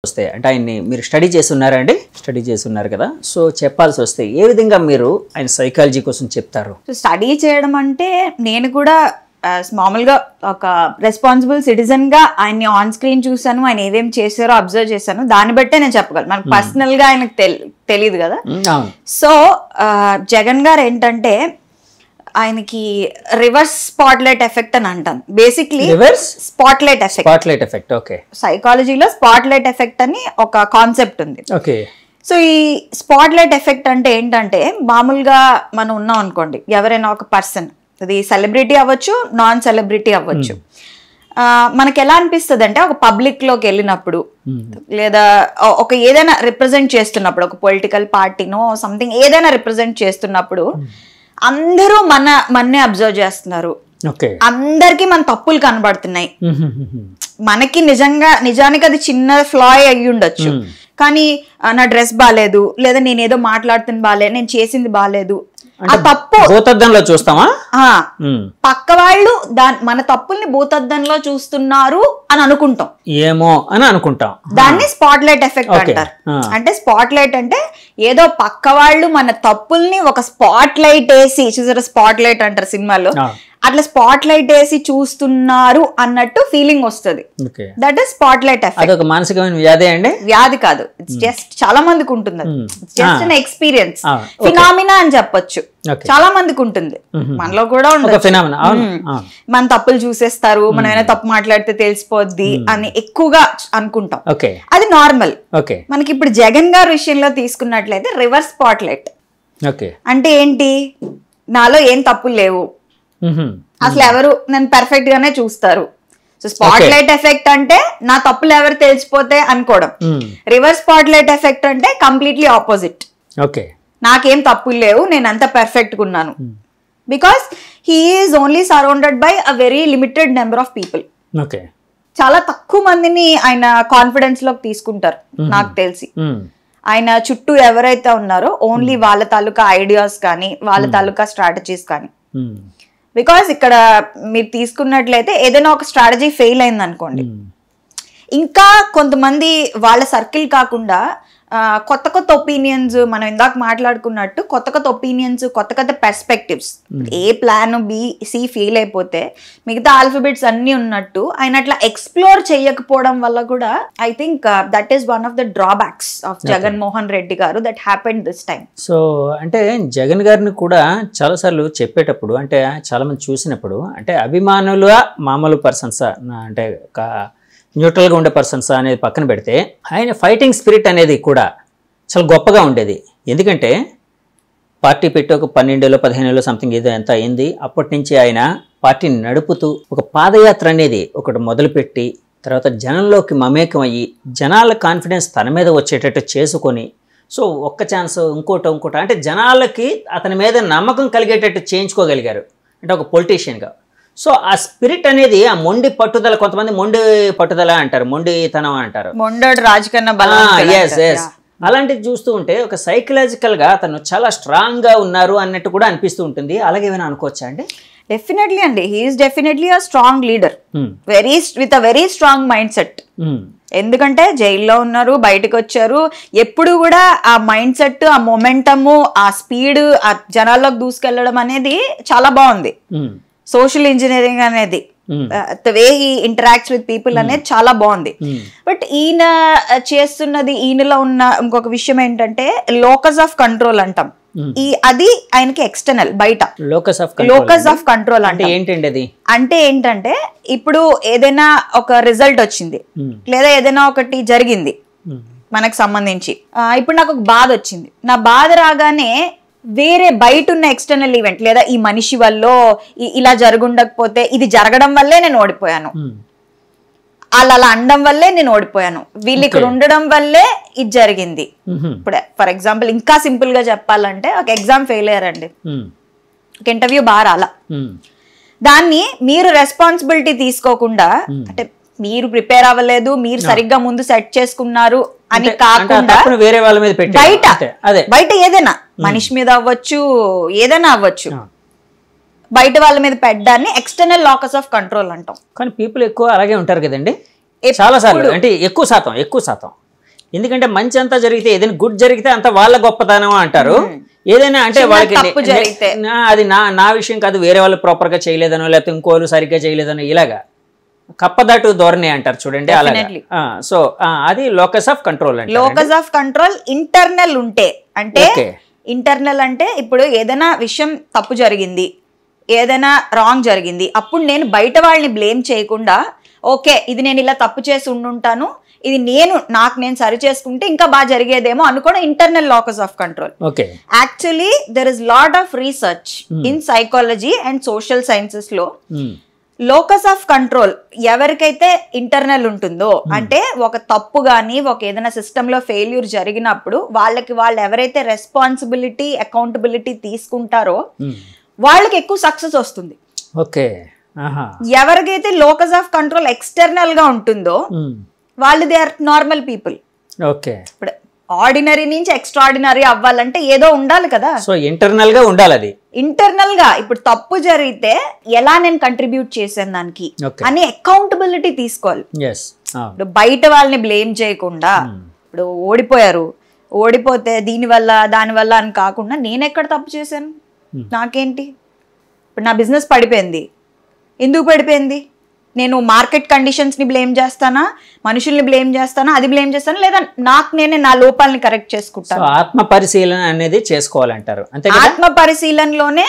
వస్తే అంటే ఆయన్ని మీరు స్టడీ చేసి ఉన్నారండి, స్టడీ చేసి ఉన్నారు కదా, సో చెప్పాల్సి వస్తే ఏ విధంగా మీరు ఆయన సైకాలజీ కోసం చెప్తారు? స్టడీ చేయడం అంటే నేను కూడా మామూలుగా ఒక రెస్పాన్సిబుల్ సిటిజన్ గా ఆయన్ని ఆన్ స్క్రీన్ చూసాను, ఆయన ఏమేమి చేశారో అబ్జర్వ్ చేశాను, దాన్ని బట్టే నేను చెప్పగలను. మనకు పర్సనల్ గా ఆయనకు తెలియదు కదా. సో జగన్ గారు ఏంటంటే ఆయనకి రివర్స్ స్పాట్లైట్ ఎఫెక్ట్ అని అంటాను. Basically reverse spotlight effect okay. సైకాలజీలో స్పాట్లైట్ ఎఫెక్ట్ అని ఒక కాన్సెప్ట్ ఉంది. ఓకే. సో ఈ స్పాట్లైట్ ఎఫెక్ట్ అంటే ఏంటంటే మామూలుగా మనం ఉన్నాం అనుకోండి, ఎవరైనా ఒక పర్సన్, అది సెలబ్రిటీ అవ్వచ్చు, నాన్ సెలబ్రిటీ అవ్వచ్చు, మనకి ఎలా అనిపిస్తుంది అంటే ఒక పబ్లిక్ లోకి వెళ్ళినప్పుడు లేదా ఒక ఏదైనా రిప్రజెంట్ చేస్తున్నప్పుడు, ఒక పొలిటికల్ పార్టీనో సంథింగ్ ఏదైనా రిప్రజెంట్ చేస్తున్నప్పుడు అందరూ మన్నే అబ్జర్వ్ చేస్తున్నారు, అందరికి మన తప్పులు కనబడుతున్నాయి. మనకి నిజానికి అది చిన్న ఫ్లా అయ్యి ఉండొచ్చు, కానీ నా డ్రెస్ బాగాలేదు, లేదా నేనేదో మాట్లాడుతున్న బాగాలేదు, నేను చేసింది బాగాలేదు, ఆ తప్పు భూతద్దంలో చూస్తామా, పక్క వాళ్ళు మన తప్పుల్ని భూతద్దంలో చూస్తున్నారు అని అనుకుంటాం, ఏమో అని అనుకుంటాం. దాన్ని స్పాట్లైట్ ఎఫెక్ట్ అంటారు. అంటే స్పాట్లైట్ అంటే ఏదో పక్క వాళ్ళు మన తప్పుల్ని ఒక స్పాట్ లైట్ వేసి, చూసారా స్పాట్ లైట్ అంటారు సినిమాలో, అట్లా స్పాట్ లైట్ వేసి చూస్తున్నారు అన్నట్టు ఫీలింగ్ వస్తుంది. That is spot light effect. అదొక మానసికమైన వ్యాధి అండి? వ్యాధి కాదు, ఇట్స్ జస్ట్ చాలా మందికి ఉంటుంది, జస్ట్ అన్ ఎక్స్పీరియన్స్, ఫినామినా అని చెప్పొచ్చు. చాలా మందికి ఉంటుంది, మనలో కూడా ఉండదు. మన తప్పులు చూసేస్తారు, మనం ఏమైనా తప్పు మాట్లాడితే తెలిసిపోద్ది అని ఎక్కువగా అనుకుంటాం, అది నార్మల్. మనకి ఇప్పుడు జగన్ గారి విషయంలో తీసుకున్నట్లయితే రివర్స్ స్పాట్ లైట్ అంటే ఏంటి, నాలో ఏం తప్పులు లేవు, అసలు ఎవరు నన్ను పర్ఫెక్ట్ గానే చూస్తారు. సో స్పాట్ లైట్ ఎఫెక్ట్ అంటే నా తప్పులు ఎవరు తెలిసిపోతే అనుకోవడం. రివర్స్ స్పాట్ లైట్ ఎఫెక్ట్ అంటే కంప్లీట్లీ ఆపోజిట్, నాకేం తప్పులు లేవు, నేను అంత పర్ఫెక్ట్ గా ఉన్నాను. Because he is only surrounded by a very limited number of people. చాలా తక్కువ మందిని ఆయన కాన్ఫిడెన్స్ లోకి తీసుకుంటారు నాకు తెలిసి. ఆయన చుట్టూ ఎవరైతే ఉన్నారో ఓన్లీ వాళ్ళ తాలూకా ఐడియాస్ కానీ, వాళ్ళ తాలూకా స్ట్రాటజీస్ కానీ. బికాస్ ఇక్కడ మీరు తీసుకున్నట్లయితే ఏదైనా ఒక స్ట్రాటజీ ఫెయిల్ అయింది అనుకోండి, ఇంకా కొంతమంది వాళ్ళ సర్కిల్ కాకుండా కొత్త కొత్త ఒపీనియన్స్, మనం ఇందాక మాట్లాడుకున్నట్టు కొత్త కొత్త ఒపీనియన్స్, కొత్త కొత్త పర్స్పెక్టివ్స్, ఏ ప్లాన్ బి సి ఫెయిల్ అయిపోతే మిగతా ఆల్ఫాబెట్స్ అన్ని ఉన్నట్టు ఆయన అట్లా ఎక్స్ప్లోర్ చేయకపోవడం వల్ల కూడా I think that is one of the drawbacks of Jaganmohan Reddy గారు that happened this time. So అంటే జగన్ గారిని కూడా చాలాసార్లు చెప్పేటప్పుడు, అంటే చాలా మంది చూసినప్పుడు, అంటే అభిమానులుగా మామూలు పర్సన్సా, అంటే న్యూట్రల్గా ఉండే పర్సన్స్ అనేది పక్కన పెడితే ఆయన ఫైటింగ్ స్పిరిట్ అనేది కూడా చాలా గొప్పగా ఉండేది. ఎందుకంటే పార్టీ పెట్టి ఒక 12-15 సంథింగ్ ఏదో ఎంత అయింది, అప్పటి నుంచి ఆయన పార్టీని నడుపుతూ ఒక పాదయాత్ర అనేది ఒకటి మొదలుపెట్టి, తర్వాత జనంలోకి మమేకం అయ్యి జనాల కాన్ఫిడెన్స్ తన మీద వచ్చేటట్టు చేసుకొని, సో ఒక్క ఛాన్స్ ఇంకోటి అంటే జనాలకి అతని మీద నమ్మకం కలిగేటట్టు చేయించుకోగలిగారు, అంటే ఒక పొలిటీషియన్గా. సో ఆ స్పిరిట్ అనేది, ఆ మొండి పట్టుదల, కొంతమంది మొండి పట్టుదల అంటారు, మొండితనం అంటారు, అలాంటిది చూస్తూ ఉంటే ఒక సైకలాజికల్ గా అతను చాలా స్ట్రాంగ్ గా ఉన్నారు అన్నట్టు కూడా అనిపిస్తూ ఉంటుంది. అలాగే ఏమైనా అనుకోవచ్చా అండి? డెఫినెట్లీ అండి, he's definitely a strong leader, with a very strong mindset. ఎందుకంటే జైల్లో ఉన్నారు, బయటకు వచ్చారు, ఎప్పుడు కూడా ఆ మైండ్ సెట్, ఆ మొమెంటము, ఆ స్పీడ్, ఆ జనాల్లోకి దూసుకెళ్లడం అనేది చాలా బాగుంది. సోషల్ ఇంజనీరింగ్ అనేది, the way he interacts with people అనేది చాలా బాగుంది. బట్ ఈయన చేస్తున్నది, ఈయనలో ఉన్న ఇంకొక విషయం ఏంటంటే లోకస్ ఆఫ్ కంట్రోల్ అంటాం. అది ఆయనకి ఎక్స్టర్నల్, బయట లోకస్ ఆఫ్ కంట్రోల్ అంటే ఏంటంటే ఇప్పుడు ఏదైనా ఒక రిజల్ట్ వచ్చింది, లేదా ఏదైనా ఒకటి జరిగింది మనకు సంబంధించి, ఇప్పుడు నాకు ఒక బాధ వచ్చింది, నా బాధ రాగానే వేరే బయట ఉన్న ఎక్స్టర్నల్ ఈవెంట్, లేదా ఈ మనిషి వల్ల ఇలా జరుగుండకపోతే, ఇది జరగడం వల్లే నేను ఓడిపోయాను, అలా అనడం వల్లే నేను ఓడిపోయాను, వీళ్ళు ఇక్కడ ఉండడం వల్లే ఇది జరిగింది. ఇప్పుడు ఫర్ ఎగ్జాంపుల్ ఇంకా సింపుల్ గా చెప్పాలంటే, ఒక ఎగ్జామ్ ఫెయిల్ అయ్యారండి, ఒక ఇంటర్వ్యూ బాగా రాలా, దాన్ని మీరు రెస్పాన్సిబిలిటీ తీసుకోకుండా, అంటే మీరు ప్రిపేర్ అవ్వలేదు, మీరు సరిగ్గా ముందు సెట్ చేసుకున్నారు అని కాకుండా వేరే వాళ్ళ మీద బయట ఏదైనా మనిషి మీద అవ్వచ్చు, ఏదైనా అవ్వచ్చు, బయట వాళ్ళ మీద పెట్టడాన్ని ఎక్స్టర్నల్ లాకస్ ఆఫ్ కంట్రోల్ అంటాం. కానీ పీపుల్ ఎక్కువ అలాగే ఉంటారు కదండి, చాలా సార్లు, అంటే ఎక్కువ శాతం ఎందుకంటే మంచి అంతా జరిగితే ఏదైనా గుడ్ జరిగితే అంత వాళ్ళ గొప్పతనం అంటారు. ఏదైనా అంటే వాళ్ళకి అది నా విషయం కాదు, వేరే వాళ్ళు ప్రాపర్ గా చేయలేదనో లేకపోతే ఇంకోళ్ళు సరిగ్గా చేయలేదనో ఇలాగా కప్పదాటు ధోరణి అంటారు చూడండి. అలాగే సో అది లోకస్ ఆఫ్ కంట్రోల్ అంటే లోకస్ ఆఫ్ కంట్రోల్ ఇంటర్నల్ ఉంటే. అంటే ఇంటర్నల్ అంటే ఇప్పుడు ఏదైనా విషయం తప్పు జరిగింది, ఏదైనా రాంగ్ జరిగింది, అప్పుడు నేను బయట వాళ్ళని బ్లేమ్ చేయకుండా ఓకే ఇది నేను ఇలా తప్పు చేసి ఉండుంటాను, ఇది నేను సరి చేసుకుంటే ఇంకా బాగా జరిగేదేమో అనుకోవడం internal locus of control. Actually there is lot of research in psychology and social sciences లో లోకస్ ఆఫ్ కంట్రోల్ ఎవరికైతే ఇంటర్నల్ ఉంటుందో, అంటే ఒక తప్పు కానీ ఒక ఏదైనా సిస్టమ్ లో ఫెయిల్యూర్ జరిగినప్పుడు వాళ్ళు ఎవరైతే రెస్పాన్సిబిలిటీ అకౌంటబిలిటీ తీసుకుంటారో వాళ్ళకి ఎక్కువ సక్సెస్ వస్తుంది. ఎవరికైతే లోకస్ ఆఫ్ కంట్రోల్ ఎక్స్టర్నల్ గా ఉంటుందో వాళ్ళు దే ఆర్ నార్మల్ పీపుల్. ఇప్పుడు ఆర్డినరీ నుంచి ఎక్స్ట్రాడినరీ అవ్వాలంటే ఏదో ఉండాలి కదా. సో ఇంటర్నల్ గా ఉండాలి. అది ఇంటర్నల్ గా ఇప్పుడు తప్పు జరిగితే ఎలా నేను కంట్రిబ్యూట్ చేశాను దానికి అని అకౌంటబిలిటీ తీసుకోవాలి. ఇప్పుడు బయట వాళ్ళని బ్లేమ్ చేయకుండా, ఇప్పుడు ఓడిపోతే దీనివల్ల దానివల్ల అని కాకుండా నేను ఎక్కడ తప్పు చేశాను, నాకేంటి, ఇప్పుడు నా బిజినెస్ పడిపోయింది, ఎందుకు పడిపోయింది, నేను మార్కెట్ కండిషన్స్ ని బ్లేమ్ చేస్తానా, మనుషుల్ని బ్లేమ్ చేస్తానా, అది బ్లేమ్ చేస్తానా, లేదా నేనే నా లోపాలని కరెక్ట్ చేసుకుంటాను. ఆత్మ పరిశీలన అనేది చేసుకోవాలంటారు. ఆత్మ పరిశీలనలోనే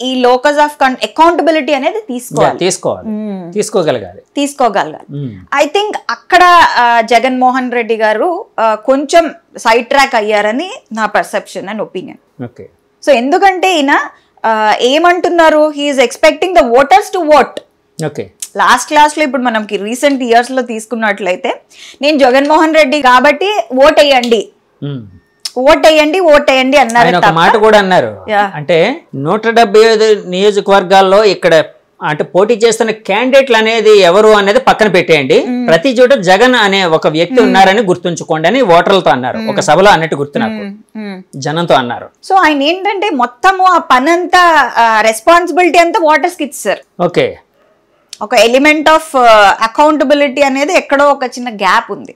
ఈ లోకస్ ఆఫ్ అకౌంటబిలిటీ అనేది తీసుకోగలగాలి. ఐ థింక్ అక్కడ జగన్మోహన్ రెడ్డి గారు కొంచెం సైడ్ ట్రాక్ అయ్యారని నా పర్సెప్షన్ అండ్ ఒపీనియన్. సో ఎందుకంటే ఈయన ఏమంటున్నారు, he's expecting the voters to vote. Last class లో ఇప్పుడు మనకి రీసెంట్ ఇయర్స్ లో తీసుకున్నట్లయితే నేను జగన్మోహన్ రెడ్డి కాబట్టి ఓటేయండి అన్నారు. మాట కూడా అన్నారు, అంటే 175 నియోజకవర్గాల్లో ఇక్కడ అంటే పోటీ చేస్తున్న క్యాండిడేట్లు అనేది ఎవరు అనేది పక్కన పెట్టేయండి, ప్రతి చోట జగన్ అనే ఒక వ్యక్తి ఉన్నారని గుర్తుంచుకోండి అని ఓటర్లతో అన్నారు. ఒక సభలో అన్నట్టు గుర్తు నాకు, జనంతో అన్నారు. సో ఆయన ఏంటంటే మొత్తము ఆ పని అంతా రెస్పాన్సిబిలిటీ అంతా ఓటర్స్ కి ఇచ్చారు. ఒక ఎలిమెంట్ ఆఫ్ అకౌంటబిలిటీ అనేది ఎక్కడో ఒక చిన్న గ్యాప్ ఉంది.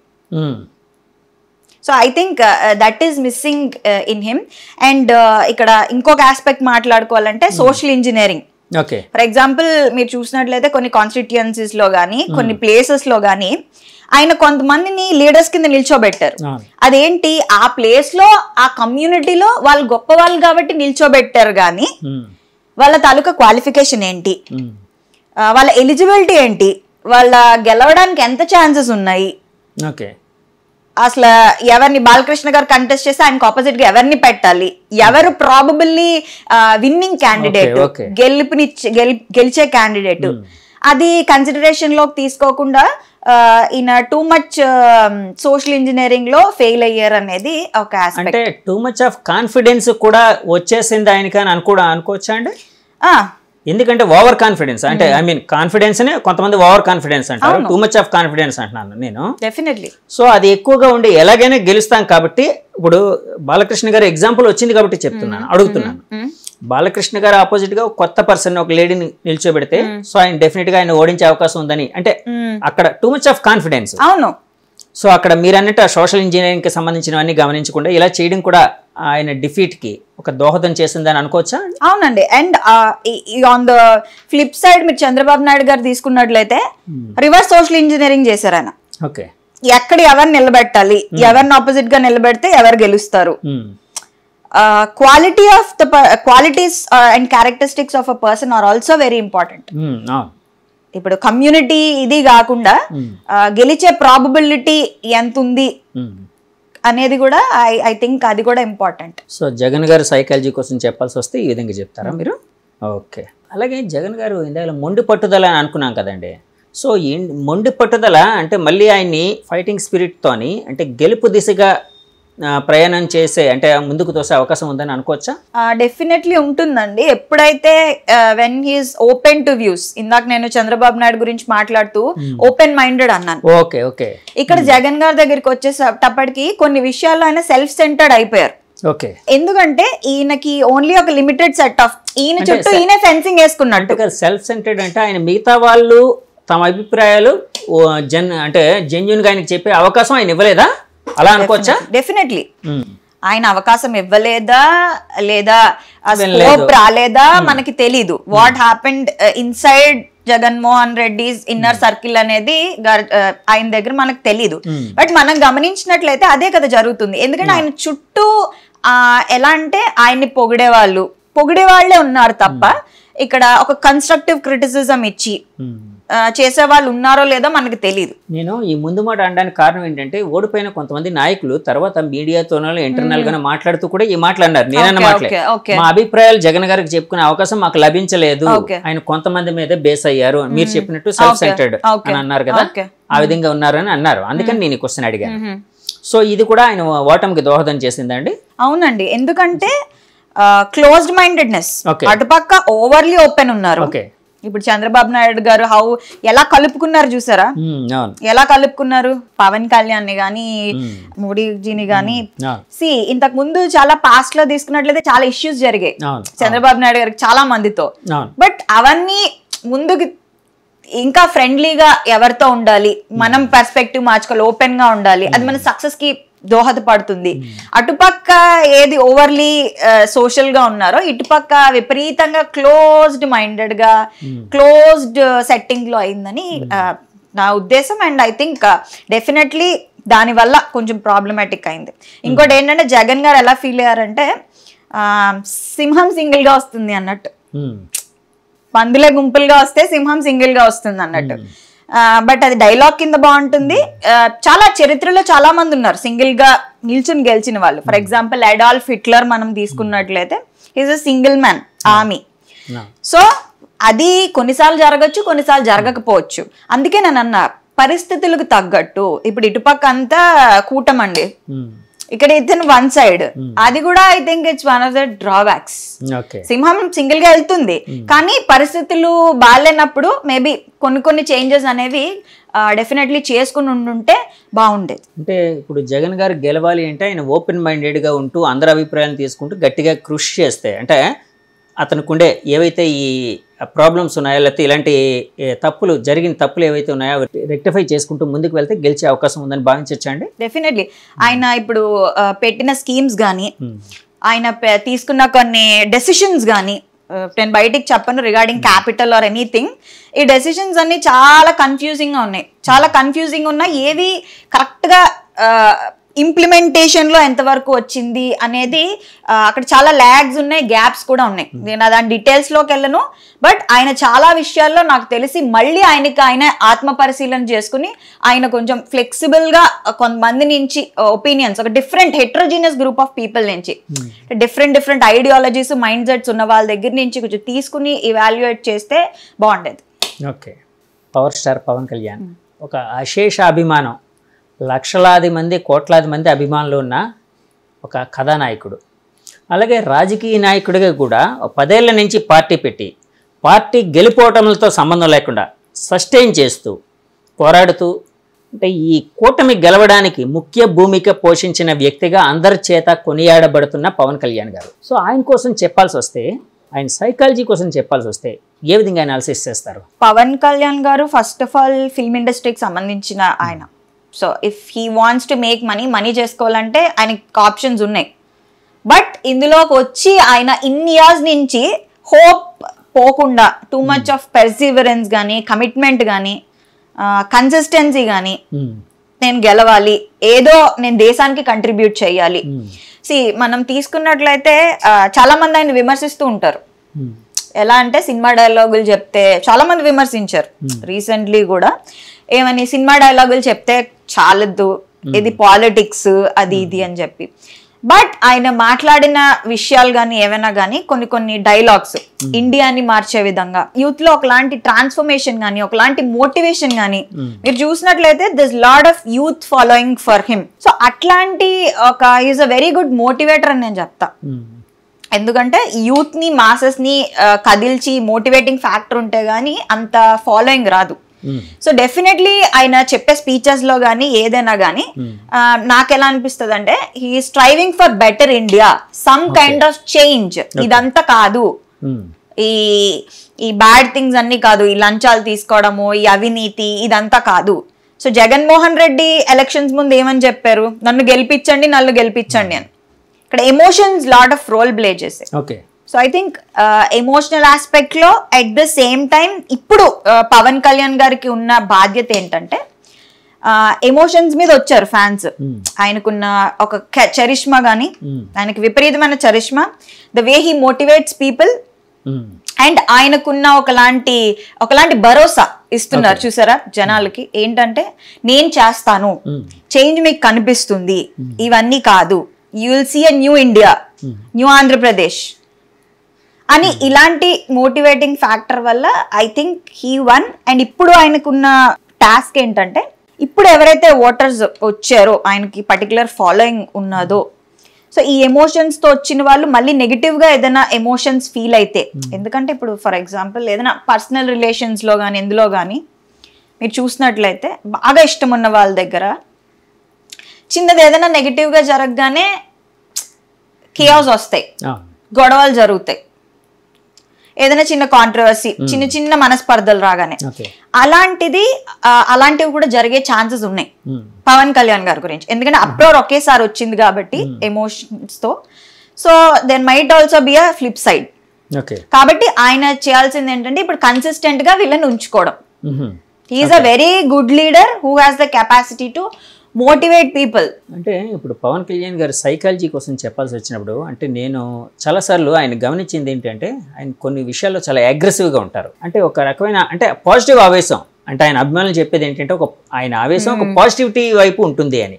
So I think that is missing in him. And ఇక్కడ ఇంకొక ఆస్పెక్ట్ మాట్లాడుకోవాలంటే సోషల్ ఇంజనీరింగ్. ఫర్ ఎగ్జాంపుల్ మీరు చూసినట్లయితే కొన్ని కాన్స్టిట్యుయెన్సీస్ లో గానీ కొన్ని ప్లేసెస్ లో గానీ ఆయన కొంతమందిని లీడర్స్ కింద నిల్చోబెట్టారు. అదేంటి, ఆ ప్లేస్ లో ఆ కమ్యూనిటీలో వాళ్ళు గొప్ప వాళ్ళు కాబట్టి నిల్చోబెట్టారు, కానీ వాళ్ళ తాలూకా క్వాలిఫికేషన్ ఏంటి, వాళ్ళ ఎలిజిబిలిటీ ఏంటి, వాళ్ళ గెలవడానికి ఎంత ఛాన్సెస్ ఉన్నాయి, అసలు ఎవరిని బాలకృష్ణ గారు కంటెస్ట్ చేస్తే ఆయనకు ఆపోజిట్ గా ఎవరిని పెట్టాలి, ఎవరు ప్రాబబుల్లీ విన్నింగ్ క్యాండిడేట్, గెలిచే క్యాండిడేట్, అది కన్సిడరేషన్ లోకి తీసుకోకుండా ఈయన టూ మచ్ సోషల్ ఇంజనీరింగ్ లో ఫెయిల్ అయ్యారు అనేది ఒక ఆస్పెక్ట్. అంటే టూ మచ్ ఆఫ్ కాన్ఫిడెన్స్ కూడా వచ్చేసింది ఆయనకి అని అనుకోవచ్చా అండి? ఎందుకంటే ఓవర్ కాన్ఫిడెన్స్ అంటే ఐ మీన్ కాన్ఫిడెన్స్ నే కొంతమంది ఓవర్ కాన్ఫిడెన్స్ అంటారు, టూ మచ్ ఆఫ్ కాన్ఫిడెన్స్ అంటున్నాను నేను. డెఫినెట్లీ. సో అది ఎక్కువగా ఉండి ఎలాగైనా గెలుస్తాం కాబట్టి, ఇప్పుడు బాలకృష్ణ గారు ఎగ్జాంపుల్ వచ్చింది కాబట్టి చెప్తున్నాను, అడుగుతున్నాను. బాలకృష్ణ గారు ఆపోజిట్ గా కొత్త పర్సన్ ఒక లేడీని నిల్చోబెడితే సో ఆయన డెఫినెట్ గా ఆయన ఓడించే అవకాశం ఉందని, అంటే అక్కడ టూ మచ్ ఆఫ్ కాన్ఫిడెన్స్. అవును. సో అక్కడ మీరు అన్నట్టు ఆ సోషల్ ఇంజనీరింగ్ కి సంబంధించినవన్నీ గమనించకుండా ఇలా చేయడం కూడా ఆయన డిఫీట్ కి ఒక దోహదం చేసిందని అనుకోవచ్చా? అవునండి. And on the flip side మీరు చంద్రబాబు నాయుడు గారు తీసుకున్నట్లయితే రివర్స్ సోషల్ ఇంజనీరింగ్ చేశారు ఆయన. ఎక్కడ ఎవరిని నిలబెట్టాలి, ఎవరిని ఆపోజిట్ గా నిలబెడితే ఎవరు గెలుస్తారు, qualities and characteristics of a person are also very important. ఇప్పుడు కమ్యూనిటీ ఇది కాకుండా గెలిచే ప్రాబబిలిటీ ఎంత ఉంది అనేది కూడా ఐ థింక్ అది కూడా ఇంపార్టెంట్. సో జగన్ గారు సైకాలజీ కోసం చెప్పాల్సి వస్తే ఈ విధంగా చెప్తారా మీరు? ఓకే. అలాగే జగన్ గారు ఇందాక మొండి పట్టుదల అని అనుకున్నాం కదండి. సో మొండి పట్టుదల అంటే మళ్ళీ ఆయన్ని ఫైటింగ్ స్పిరిట్తోని అంటే గెలుపు దిశగా ప్రయాణం చేసే అంటే ముందుకు తోసే అవకాశం ఉందని అనుకోవచ్చా? డెఫినెట్లీ ఉంటుందండి. ఎప్పుడైతే when he's open to views, ఇందాక నేను చంద్రబాబు నాయుడు గురించి మాట్లాడుతూ ఓపెన్ మైండెడ్ అన్నాను. Okay okay. ఇక్కడ జగన్ గారి దగ్గరికి వచ్చేటప్పటికి కొన్ని విషయాల్లో ఆయన సెల్ఫ్ సెంటర్డ్ అయిపోయారు. ఓకే. ఎందుకంటే ఈయనకి ఓన్లీ ఒక లిమిటెడ్ సెట్ ఆఫ్, ఈయన చుట్టూ ఈయన ఫెన్సింగ్ వేసుకున్నట్టు. సెల్ఫ్ సెంటర్డ్ అంటే ఆయన మిగతా వాళ్ళు తమ అభిప్రాయాలు అంటే జెన్యూన్ గా ఆయనకి చెప్పే అవకాశం ఆయన ఇవ్వలేదా? అలా అనుకోవచ్చా? డెఫినెట్లీ ఆయన అవకాశం ఇవ్వలేదా లేదా స్కోప్ రాలేదా మనకి తెలీదు. What happened inside Jaganmohan Reddy's inner circle అనేది ఆయన దగ్గర మనకు తెలీదు. బట్ మనం గమనించినట్లయితే అదే కదా జరుగుతుంది. ఎందుకంటే ఆయన చుట్టూ ఎలా అంటే ఆయన్ని పొగిడే వాళ్ళే ఉన్నారు తప్ప ఇక్కడ ఒక కన్స్ట్రక్టివ్ క్రిటిసిజం ఇచ్చి చేసే వాళ్ళు ఉన్నారో లేదో మనకు తెలియదు. నేను ఈ ముందు మాట అనడానికి కారణం ఏంటంటే ఓడిపోయిన కొంతమంది నాయకులు తర్వాత మీడియాతోనో ఇంటర్నల్ గానే మాట్లాడుతూ కూడా ఈ మాట్లాడినారు. నేనన్న మాటలే, మా అభిప్రాయాలు జగన్ గారికి చెప్పుకునే అవకాశం మాకు లభించలేదు, ఆయన కొంతమంది మీద బేస్ అయ్యారు, మీరు చెప్పినట్టు సెల్ఫ్ సెంటర్డ్ అని అన్నారు కదా, ఆ విధంగా ఉన్నారని అన్నారు. అందుకని నేను ఈ క్వశ్చన్ అడిగాను. సో ఇది కూడా ఆయన ఓటమికి దోహదం చేసిందండి? అవునండి, ఎందుకంటే క్లోజ్డ్ మైండెడ్నెస్, అటుపక్క ఓవర్లీ ఓపెన్ ఉన్నారు. ఇప్పుడు చంద్రబాబు నాయుడు గారు ఎలా కలుపుకున్నారు చూసారా, ఎలా కలుపుకున్నారు పవన్ కళ్యాణ్ ని గానీ మోడీజీని గానీ. ఇంతకు ముందు చాలా పాస్ట్ లో తీసుకున్నట్లయితే చాలా ఇష్యూస్ జరిగాయి చంద్రబాబు నాయుడు గారికి చాలా మందితో. బట్ అవన్నీ ముందుకు ఇంకా ఫ్రెండ్లీగా ఎవరితో ఉండాలి, మనం పర్స్పెక్టివ్ మార్చుకోవాలి, ఓపెన్ గా ఉండాలి, అది మన సక్సెస్ కి దోహదపడుతుంది. అటుపక్క ఏది ఓవర్లీ సోషల్ గా ఉన్నారో ఇటుపక్క విపరీతంగా క్లోజ్డ్ మైండెడ్ గా క్లోజ్డ్ సెట్టింగ్ లో అయిందని నా ఉద్దేశం. అండ్ ఐ థింక్ డెఫినెట్లీ దాని వల్ల కొంచెం ప్రాబ్లమాటిక్ అయింది. ఇంకోటి ఏంటంటే జగన్ గారు ఎలా ఫీల్ అయ్యారంటే సింహం సింగిల్ గా వస్తుంది అన్నట్టు, పందులే గుంపులుగా వస్తే సింహం సింగిల్ గా వస్తుంది అన్నట్టు. బట్ అది డైలాగ్ కింద బాగుంటుంది. చాలా చరిత్రలో చాలా మంది ఉన్నారు సింగిల్ గా నిల్చుని గెలిచిన వాళ్ళు. ఫర్ ఎగ్జాంపుల్ అడాల్ఫ్ హిట్లర్ మనం తీసుకున్నట్లయితే is a single man army. So అది కొన్నిసార్లు జరగచ్చు, కొన్నిసార్లు జరగకపోవచ్చు. అందుకే నేను అన్నా పరిస్థితులకు తగ్గట్టు. ఇప్పుడు ఇటుపక్క అంతా కూటమండి, ఇక్కడ ఇతను వన్ సైడ్, అది కూడా I think it's one of the drawbacks. సింహం సింగిల్ గా వెళ్తుంది కానీ పరిస్థితులు బాగాలేనప్పుడు మేబీ కొన్ని చేంజెస్ అనేవి డెఫినెట్లీ చేసుకుని ఉండుంటే బాగుండేది. అంటే ఇప్పుడు జగన్ గారు గెలవాలి అంటే ఆయన ఓపెన్ మైండెడ్ గా ఉంటూ అందరి అభిప్రాయాలను తీసుకుంటూ గట్టిగా కృషి చేస్తే, అంటే అతనికి ఉండే ఏవైతే ఈ ప్రాబ్లమ్స్ ఉన్నాయో లేకపోతే ఇలాంటి జరిగిన తప్పులు ఏవైతే ఉన్నాయో రెక్టిఫై చేసుకుంటూ ముందుకు వెళ్తే గెలిచే అవకాశం ఉందని భావించచ్చా అండి? డెఫినెట్లీ. ఆయన ఇప్పుడు పెట్టిన స్కీమ్స్ కానీ ఆయన తీసుకున్న కొన్ని డెసిషన్స్ కానీ నేను బయటికి చెప్పను రిగార్డింగ్ క్యాపిటల్ ఆర్ ఎనీథింగ్. ఈ డెసిషన్స్ అన్ని చాలా కన్ఫ్యూజింగ్ గా ఉన్నాయి, చాలా కన్ఫ్యూజింగ్ ఉన్నాయి. ఏవి కరెక్ట్ గా ఇంప్లిమెంటేషన్ లో ఎంతవరకు వచ్చింది అనేది అక్కడ చాలా ల్యాగ్స్ ఉన్నాయి, గ్యాప్స్ కూడా ఉన్నాయి. నేను దాని డీటెయిల్స్ లోకి వెళ్ళను. బట్ ఆయన చాలా విషయాల్లో నాకు తెలిసి మళ్ళీ ఆయన ఆత్మ పరిశీలన చేసుకుని ఆయన కొంచెం ఫ్లెక్సిబుల్ గా కొంతమంది నుంచి ఒపీనియన్స్, ఒక different heterogeneous group of people నుంచి డిఫరెంట్ ఐడియాలజీస్ మైండ్ సెట్స్ ఉన్న వాళ్ళ దగ్గర నుంచి కొంచెం తీసుకుని ఇవాల్యుయేట్ చేస్తే బాగుండేది. Okay, power star Pawan Kalyan ఒక అశేష అభిమానం, లక్షలాది మంది కోట్లాది మంది అభిమానులు ఉన్న ఒక కథానాయకుడు. అలాగే రాజకీయ నాయకుడిగా కూడా 10 ఏళ్ల నుంచి పార్టీ పెట్టి పార్టీ గెలుపోవటంతో సంబంధం లేకుండా సస్టైన్ చేస్తూ పోరాడుతూ, అంటే ఈ కూటమి గెలవడానికి ముఖ్య భూమిక పోషించిన వ్యక్తిగా అందరి చేత కొనియాడబడుతున్న పవన్ కళ్యాణ్ గారు. సో ఆయన కోసం చెప్పాల్సి వస్తే, ఆయన సైకాలజీ కోసం చెప్పాల్సి వస్తే ఏ విధంగా అనాలిసిస్ చేస్తారు? పవన్ కళ్యాణ్ గారు ఫస్ట్ ఆఫ్ ఆల్ ఫిల్మ్ ఇండస్ట్రీకి సంబంధించిన ఆయన. So if he wants to make money చేసుకోవాలంటే ఆయనకి ఆప్షన్స్ ఉన్నాయి. బట్ ఇందులోకి వచ్చి ఆయన ఇన్ని ఇయర్స్ నుంచి హోప్ పోకుండా టూ మచ్ ఆఫ్ పెర్సివరెన్స్ కానీ, కమిట్మెంట్ కానీ, కన్సిస్టెన్సీ కానీ, నేను గెలవాలి, ఏదో నేను దేశానికి కంట్రిబ్యూట్ చేయాలి. మనం తీసుకున్నట్లయితే చాలా మంది ఆయన విమర్శిస్తూ ఉంటారు. ఎలా అంటే సినిమా డైలాగులు చెప్తే చాలా మంది విమర్శించారు రీసెంట్లీ కూడా. ఏమని సినిమా డైలాగులు చెప్తే చాలద్దు, ఇది పాలిటిక్స్ అది ఇది అని చెప్పి. బట్ ఆయన మాట్లాడిన విషయాలు కానీ ఏమైనా కానీ కొన్ని డైలాగ్స్ ఇండియాని మార్చే విధంగా, యూత్ లో ఒకలాంటి ట్రాన్స్ఫర్మేషన్ కానీ, ఒకలాంటి మోటివేషన్ కానీ మీరు చూసినట్లయితే this lot of youth following for him. So అట్లాంటి is a very good motivator అని నేను చెప్తా. ఎందుకంటే యూత్ ని మాసెస్ ని కదిల్చి మోటివేటింగ్ ఫ్యాక్టర్ ఉంటే గానీ అంత ఫాలోయింగ్ రాదు. సో డెఫినెట్లీ ఆయన చెప్పే స్పీచెస్ లో గానీ ఏదైనా గానీ నాకు ఎలా అనిపిస్తుంది అంటే he striving for better India, some kind of change. ఇదంతా కాదు, ఈ బ్యాడ్ థింగ్స్ అన్ని కాదు, ఈ లంచాలు తీసుకోవడము, ఈ అవినీతి, ఇదంతా కాదు. సో జగన్మోహన్ రెడ్డి ఎలక్షన్స్ ముందు ఏమని చెప్పారు, నన్ను గెలిపించండి అని. ఇక్కడ emotions lot of role play చేసే. So I think emotional aspect లో అట్ ద సేమ్ టైం ఇప్పుడు పవన్ కళ్యాణ్ గారికి ఉన్న బాధ్యత ఏంటంటే ఎమోషన్స్ మీద వచ్చారు ఫ్యాన్స్. ఆయనకున్న ఒక చరిష్మా గానీ, ఆయనకి విపరీతమైన charisma, the way he motivates people, and ఆయనకున్న ఒకలాంటి భరోసా ఇస్తున్నారు చూసారా జనాలకి. ఏంటంటే నేను చేస్తాను, చేంజ్ మీకు కనిపిస్తుంది, ఇవన్నీ కాదు, you will see a new India, new Andhra Pradesh అని ఇలాంటి మోటివేటింగ్ ఫ్యాక్టర్ వల్ల I think he won. And ఇప్పుడు ఆయనకున్న టాస్క్ ఏంటంటే, ఇప్పుడు ఎవరైతే ఓటర్స్ వచ్చారో, ఆయనకి పర్టికులర్ ఫాలోయింగ్ ఉన్నదో, సో ఈ ఎమోషన్స్ తో వచ్చిన వాళ్ళు మళ్ళీ నెగిటివ్ గా ఏదైనా ఎమోషన్స్ ఫీల్ అయితే, ఎందుకంటే ఇప్పుడు ఫర్ ఎగ్జాంపుల్ ఏదైనా పర్సనల్ రిలేషన్స్ లో కానీ ఎందులో కానీ మీరు చూసినట్లయితే బాగా ఇష్టం ఉన్న వాళ్ళ దగ్గర చిన్నది ఏదైనా నెగిటివ్ గా జరగగానే కేయాస్ వస్తాయి, గొడవలు జరుగుతాయి, ఏదైనా చిన్న కాంట్రవర్సీ, చిన్న మనస్పర్ధలు రాగానే. అలాంటివి కూడా జరిగే ఛాన్సెస్ ఉన్నాయి పవన్ కళ్యాణ్ గారి గురించి. ఎందుకంటే అప్రోర్ ఒకేసారి వచ్చింది కాబట్టి ఎమోషన్స్ తో. So then might also be a flip side. కాబట్టి ఆయన చేయాల్సింది ఏంటంటే ఇప్పుడు కన్సిస్టెంట్ గా వీళ్ళని ఉంచుకోవడం. He's a very good leader who has the capacity to motivate people. అంటే ఇప్పుడు పవన్ కళ్యాణ్ గారు సైకాలజీ కోసం చెప్పాల్సి వచ్చినప్పుడు, అంటే నేను చాలాసార్లు ఆయన గమనించింది ఏంటంటే, ఆయన కొన్ని విషయాల్లో చాలా అగ్రెసివ్గా ఉంటారు. అంటే ఒక రకమైన అంటే పాజిటివ్ ఆవేశం, అంటే ఆయన అభిమానులు చెప్పేది ఏంటంటే ఆయన ఆవేశం ఒక పాజిటివిటీ వైపు ఉంటుంది అని.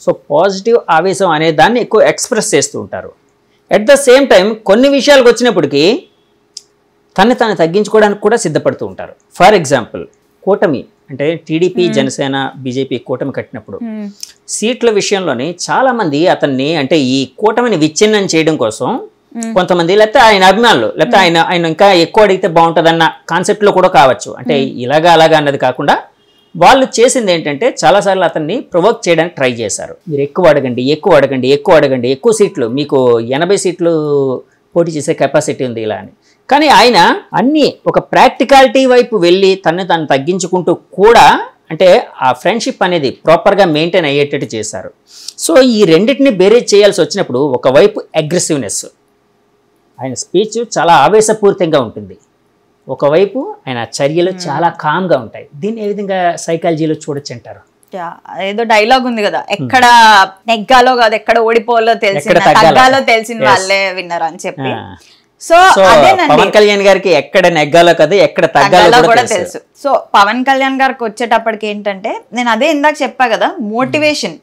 సో పాజిటివ్ ఆవేశం అనే దాన్ని ఎక్కువ ఎక్స్ప్రెస్ చేస్తూ ఉంటారు. అట్ ద సేమ్ టైం కొన్ని విషయాలకు వచ్చినప్పటికీ తను తగ్గించుకోవడానికి కూడా సిద్ధపడుతూ ఉంటారు. ఫర్ ఎగ్జాంపుల్ కూటమి, అంటే టీడీపీ, జనసేన, బీజేపీ కూటమి కట్టినప్పుడు సీట్ల విషయంలోని చాలా మంది అతన్ని అంటే ఈ కూటమిని విచ్ఛిన్నం చేయడం కోసం కొంతమంది, లేకపోతే ఆయన అభిమానులు, లేకపోతే ఆయన ఇంకా ఎక్కువ అడిగితే బాగుంటుందన్న కాన్సెప్ట్లో కూడా కావచ్చు. అంటే ఇలాగా అలాగా అన్నది కాకుండా వాళ్ళు చేసింది ఏంటంటే చాలాసార్లు అతన్ని ప్రొవోక్ చేయడానికి ట్రై చేశారు. మీరు ఎక్కువ అడగండి, ఎక్కువ సీట్లు, మీకు 80 సీట్లు పోటీ చేసే కెపాసిటీ ఉంది ఇలా అని. కానీ ఆయన అన్ని ఒక ప్రాక్టికాలిటీ వైపు వెళ్ళి తను తగ్గించుకుంటూ కూడా అంటే ఆ ఫ్రెండ్షిప్ అనేది ప్రాపర్గా మెయింటైన్ అయ్యేటట్టు చేశారు. సో ఈ రెండింటిని బేరేజ్ చేయాల్సి వచ్చినప్పుడు ఒకవైపు అగ్రెసివ్నెస్, ఆయన స్పీచ్ చాలా ఆవేశపూరితంగా ఉంటుంది, ఒకవైపు ఆయన చర్యలు చాలా కామ్గా ఉంటాయి. దీన్ని ఏ విధంగా సైకాలజీలో చూడొచ్చు అంటారు? ఏదో డైలాగ్ ఉంది కదా, ఎక్కడ నెగ్గాలో కాదు ఎక్కడ ఓడిపోవాలో తెలిసిన వాళ్ళే విన్నారు అని చెప్పి. సో పవన్ కళ్యాణ్ గారికి ఎక్కడ నెగ్గాలో కదా ఎక్కడ తగ్గాలో కూడా తెలుసు. సో పవన్ కళ్యాణ్ గారికి వచ్చేటప్పటికి ఏంటంటే, నేను అదే ఇందాక చెప్పా కదా, మోటివేషన్.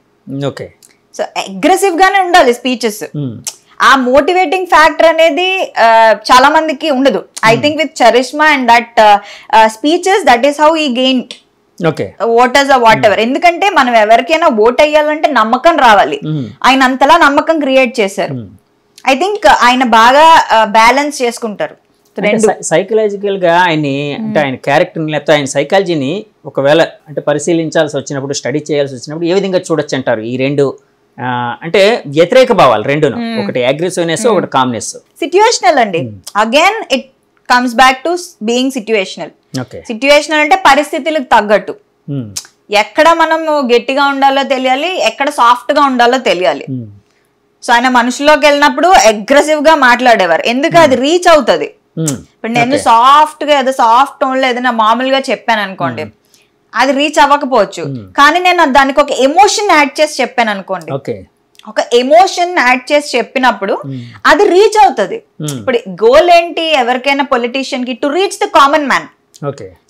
ఓకే, సో అగ్రెసివ్ గానే ఉండాలి స్పీచెస్. ఆ మోటివేటింగ్ ఫ్యాక్టర్ అనేది చాలా మందికి ఉండదు. I think with charisma and that speeches, that is how he gain voters whatever. ఎందుకంటే మనం ఎవరికైనా ఓట్ అయ్యాలంటే నమ్మకం రావాలి. ఆయన అంతలా నమ్మకం క్రియేట్ చేశారు. ఐ థింక్ ఆయన బాగా బ్యాలెన్స్ చేసుకుంటారు. సైకలాజికల్ గా ఆయన్ని అంటే ఆయన క్యారెక్టర్ని లేకపోతే ఆయన సైకాలజీని ఒకవేళ అంటే పరిశీలించాల్సి వచ్చినప్పుడు, స్టడీ చేయాల్సి వచ్చినప్పుడు ఏ విధంగా చూడొచ్చు అంటారు? ఈ రెండు అంటే వ్యతిరేక భావాలు రెండును, ఒకటి అగ్రెసివ్నెస్, ఒకటి కామ్నెస్. సిట్యుయేషనల్ అండి. Again it comes back to being situational. Situational అంటే పరిస్థితులకు తగ్గట్టు, ఎక్కడ మనం గట్టిగా ఉండాలో తెలియాలి, ఎక్కడ సాఫ్ట్ గా ఉండాలో తెలియాలి. సో ఆయన మనుషుల్లోకి వెళ్ళినప్పుడు అగ్రెసివ్ గా మాట్లాడేవారు, ఎందుకు అది రీచ్ అవుతుంది. ఇప్పుడు నేను సాఫ్ట్ గా ఏదో సాఫ్ట్ టోన్ లో ఏదైనా మామూలుగా చెప్పాను అనుకోండి, అది రీచ్ అవ్వకపోవచ్చు. కానీ నేను దానికి ఒక ఎమోషన్ యాడ్ చేసి చెప్పాను అనుకోండి, ఒక ఎమోషన్ యాడ్ చేసి చెప్పినప్పుడు అది రీచ్ అవుతుంది. ఇప్పుడు గోల్ ఏంటి ఎవరికైనా పొలిటీషియన్ కి? To reach the common man.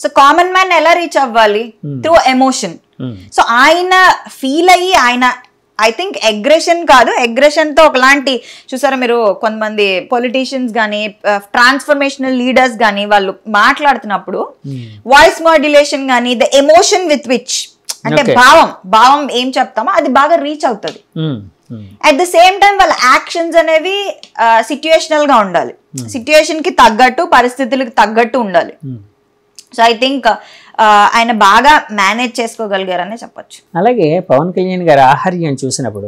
So common man ఎలా రీచ్ అవ్వాలి? Through emotion. సో ఆయన ఫీల్ అయ్యి, ఆయన ఐ థింక్ అగ్రెషన్ కాదు, అగ్రెషన్ తో ఒకలాంటి చూసారా మీరు కొంతమంది పొలిటీషియన్స్ గానీ, ట్రాన్స్ఫర్మేషనల్ లీడర్స్ గానీ, వాళ్ళు మాట్లాడుతున్నప్పుడు వాయిస్ మాడ్యులేషన్ గానీ, ద ఎమోషన్ విత్ విచ్ అంటే భావం ఏం చెప్తామో అది బాగా రీచ్ అవుతుంది. అట్ ద సేమ్ టైం వాళ్ళ యాక్షన్స్ అనేవి సిట్యుయేషనల్ గా ఉండాలి, సిట్యుయేషన్ కి తగ్గట్టు, పరిస్థితులకు తగ్గట్టు ఉండాలి. సో ఐ థింక్ ఆయన బాగా మేనేజ్ చేసుకోగలిగారనే చెప్పొచ్చు. అలాగే పవన్ కళ్యాణ్ గారి ఆహార్యం చూసినప్పుడు